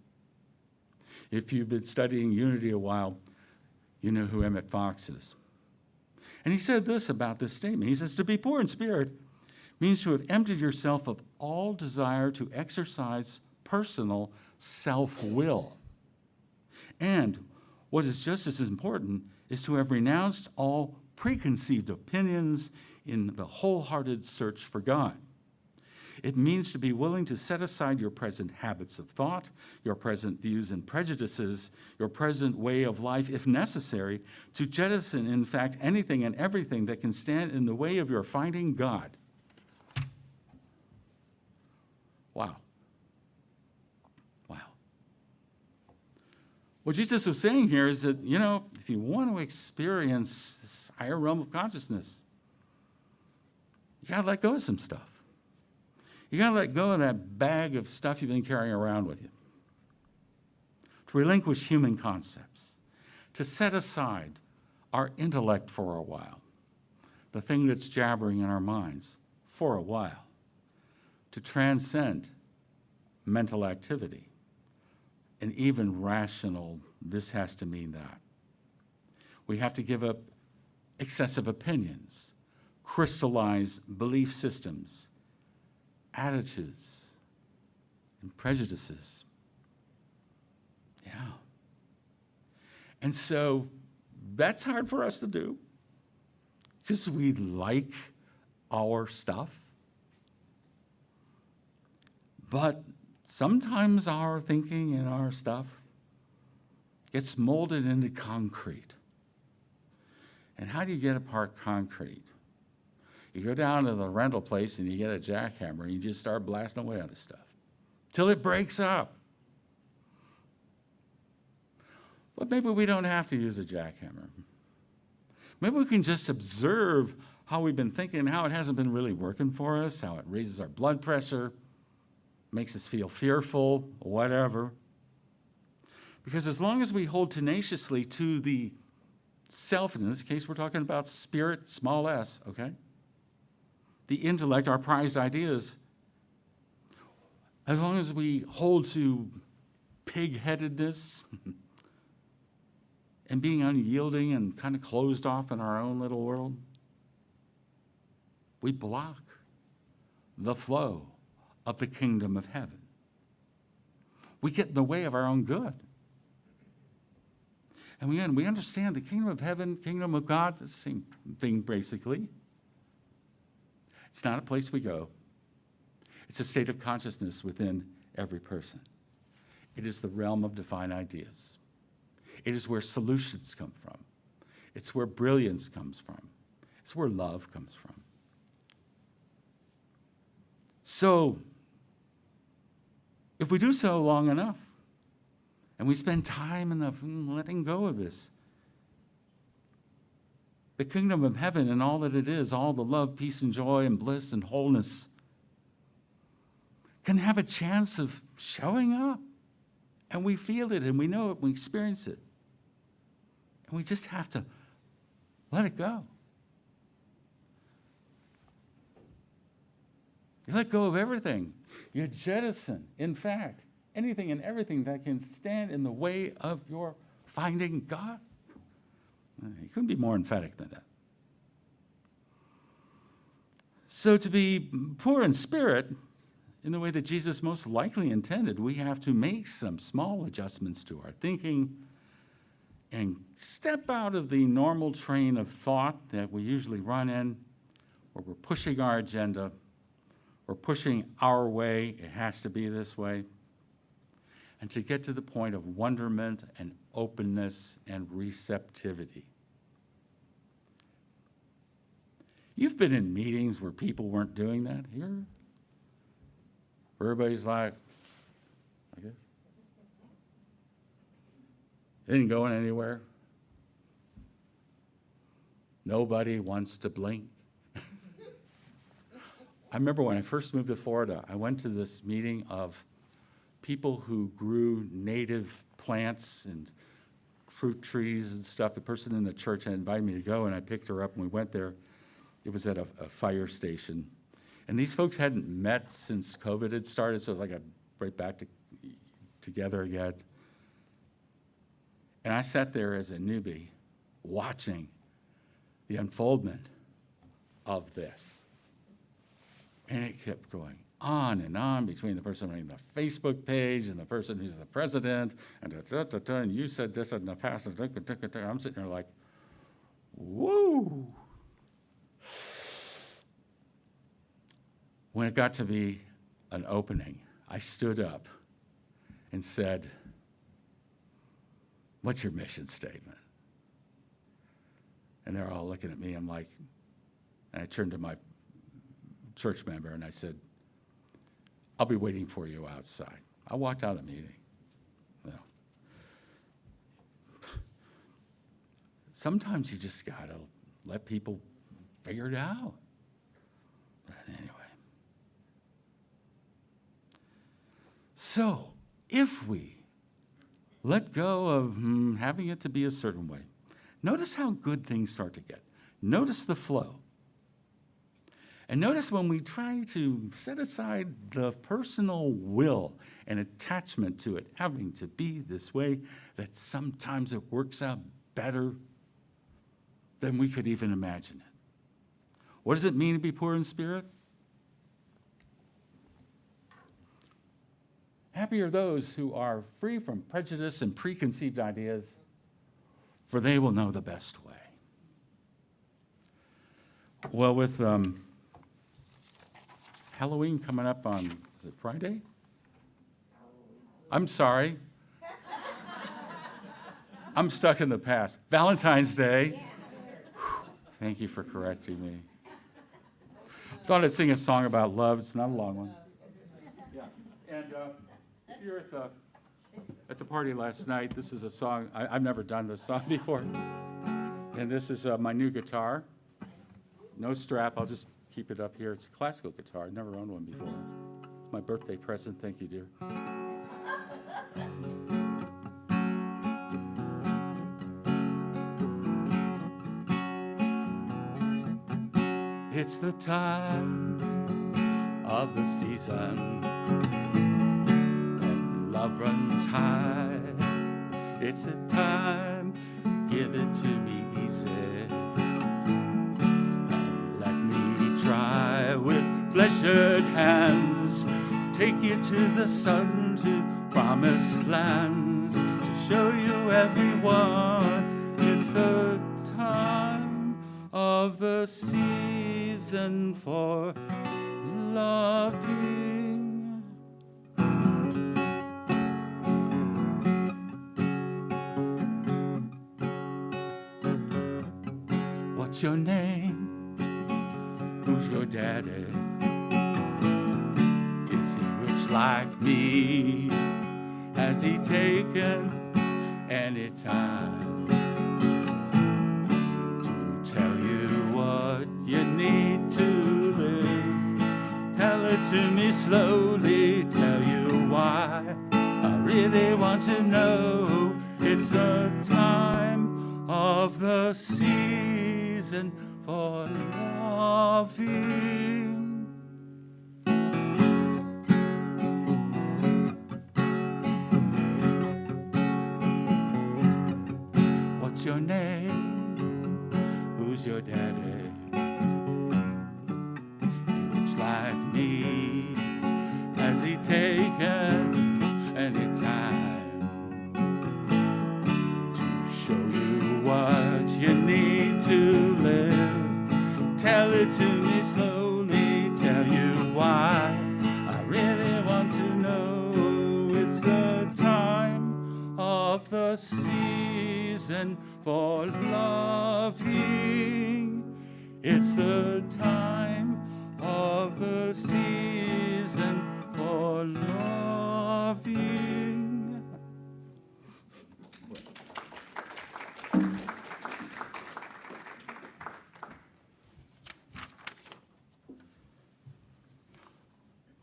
If you've been studying unity a while, you know who Emmett Fox is. And he said this about this statement. He says, to be poor in spirit means to have emptied yourself of all desire to exercise personal self-will. And what is just as important is to have renounced all preconceived opinions in the wholehearted search for God. It means to be willing to set aside your present habits of thought, your present views and prejudices, your present way of life, if necessary, to jettison, in fact, anything and everything that can stand in the way of your finding God. Wow. Wow. What Jesus was saying here is that, if you want to experience this higher realm of consciousness, you got to let go of some stuff. You got to let go of that bag of stuff you've been carrying around with you. To relinquish human concepts. To set aside our intellect for a while. The thing that's jabbering in our minds for a while. To transcend mental activity. And even rational, this has to mean that. We have to give up excessive opinions, crystallized belief systems, attitudes, and prejudices. Yeah. And so that's hard for us to do because we like our stuff. But sometimes our thinking and our stuff gets molded into concrete. And how do you get apart concrete? You go down to the rental place and you get a jackhammer and you just start blasting away on this stuff till it breaks up. But maybe we don't have to use a jackhammer. Maybe we can just observe how we've been thinking, how it hasn't been really working for us, how it raises our blood pressure, makes us feel fearful, whatever. Because as long as we hold tenaciously to the self, in this case we're talking about spirit, small s, okay? The intellect, our prized ideas, as long as we hold to pig-headedness and being unyielding and kind of closed off in our own little world, we block the flow of the kingdom of heaven. We get in the way of our own good. And again, we understand the kingdom of heaven, kingdom of God, the same thing basically. It's not a place we go. It's a state of consciousness within every person. It is the realm of divine ideas. It is where solutions come from. It's where brilliance comes from. It's where love comes from. So, if we do so long enough, and we spend time enough letting go of this, the kingdom of heaven and all that it is, all the love, peace, and joy, and bliss, and wholeness, can have a chance of showing up. And we feel it, and we know it, and we experience it. And we just have to let it go. You let go of everything. You jettison, in fact, anything and everything that can stand in the way of your finding God. You couldn't be more emphatic than that. So to be poor in spirit, in the way that Jesus most likely intended, we have to make some small adjustments to our thinking and step out of the normal train of thought that we usually run in, where we're pushing our agenda, we're pushing our way, it has to be this way, and to get to the point of wonderment and openness and receptivity. You've been in meetings where people weren't doing that here? Where everybody's like, I guess. It ain't going anywhere. Nobody wants to blink. I remember when I first moved to Florida, I went to this meeting of people who grew native plants and fruit trees and stuff. The person in the church had invited me to go, and I picked her up, and we went there. It was at a fire station. And these folks hadn't met since COVID had started, so it was like right back together again. And I sat there as a newbie watching the unfoldment of this. And it kept going on and on between the person running the Facebook page and the person who's the president, and you said this in the past. I'm sitting there like, woo. When it got to be an opening, I stood up and said, what's your mission statement? And they're all looking at me. I'm like, and I turned to my church member and I said, I'll be waiting for you outside. I walked out of the meeting. Well, sometimes you just gotta let people figure it out. But anyway. So, if we let go of having it to be a certain way, notice how good things start to get. Notice the flow. And notice when we try to set aside the personal will and attachment to it having to be this way, that sometimes it works out better than we could even imagine it. What does it mean to be poor in spirit? Happy are those who are free from prejudice and preconceived ideas, for they will know the best way. Well, with Halloween coming up on, is it Friday? I'm sorry. I'm stuck in the past. Valentine's Day. Whew, thank you for correcting me. Thought I'd sing a song about love. It's not a long one. Yeah, and if you're at the party last night, this is a song, I've never done this song before. And this is my new guitar. No strap, I'll just keep it up here. It's a classical guitar. I've never owned one before. It's my birthday present. Thank you, dear. It's the time of the season when love runs high. It's the time, give it to me easy. Try with pleasured hands, take you to the sun, to promised lands, to show you everyone it's the time of the season for love, peace, What's your name? Who's your daddy? Is he rich like me? Has he taken any time to tell you what you need to live? Tell it to me slowly, tell you why. I really want to know. It's the time of the season for loving. What's your name? Who's your daddy? Rich like me? Has he taken any time to show you what you need to live? Tell it to me slowly, tell you why. I really want to know. It's the time of the season for loving. It's the time of the season for loving.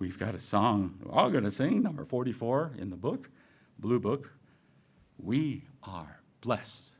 We've got a song we're all going to sing, number 44 in the book, Blue Book. We are blessed.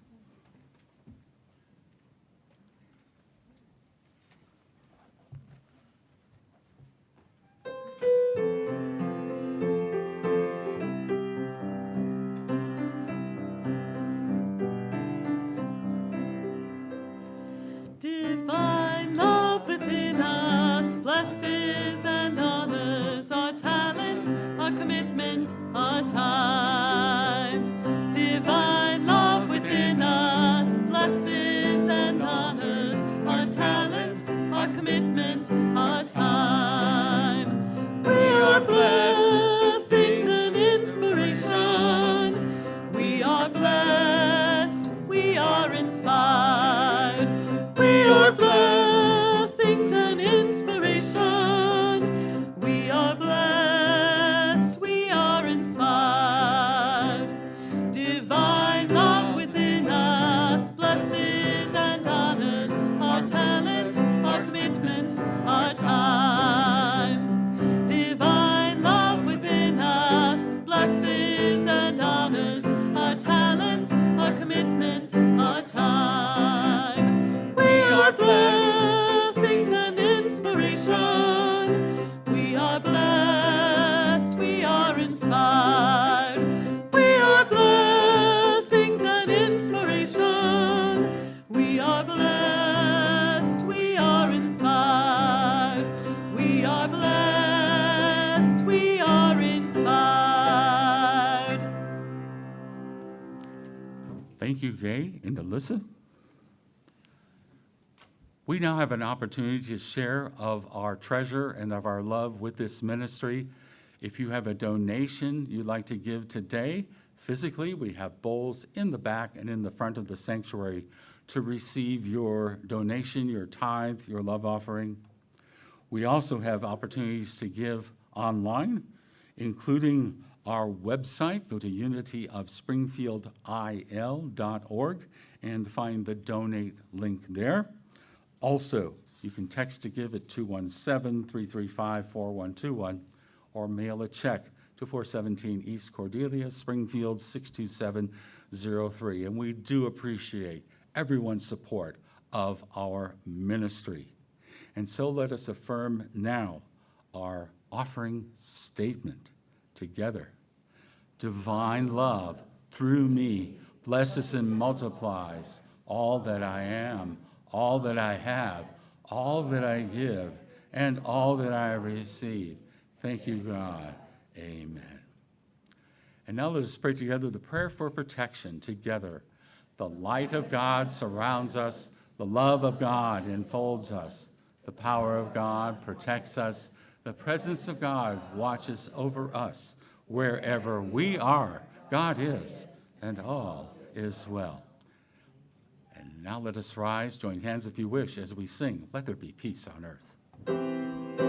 Divine love within us blesses and honors our talent, our commitment, our time. Divine love within us blesses and honors our talent, our commitment, our time. We are blessings and inspiration. We are blessed, we are inspired. We are blessings and inspiration. We are blessed, we are inspired. Divine love within us blesses and honors our talent, our commitment, our time. Divine love within us blesses and honors our talent, our commitment, our time. We are blessings and inspiration. We are blessed, we are inspired. We are blessings and inspiration. We are blessed, we are inspired. We are blessed, we are inspired. Thank you, Gay and Alyssa. We now have an opportunity to share of our treasure and of our love with this ministry. If you have a donation you'd like to give today, physically, we have bowls in the back and in the front of the sanctuary to receive your donation, your tithe, your love offering. We also have opportunities to give online, including our website. Go to unityofspringfieldil.org and find the donate link there. Also, you can text to give at 217-335-4121 or mail a check to 417 East Cordelia, Springfield 62703. And we do appreciate everyone's support of our ministry. And so let us affirm now our offering statement together. Divine love through me blesses and multiplies all that I am, all that I have, all that I give, and all that I receive. Thank you, God. Amen. And now let us pray together the prayer for protection together. The light of God surrounds us. The love of God enfolds us. The power of God protects us. The presence of God watches over us. Wherever we are, God is, and all is well. And Now let us rise, join hands if you wish, as we sing, Let There Be Peace on Earth.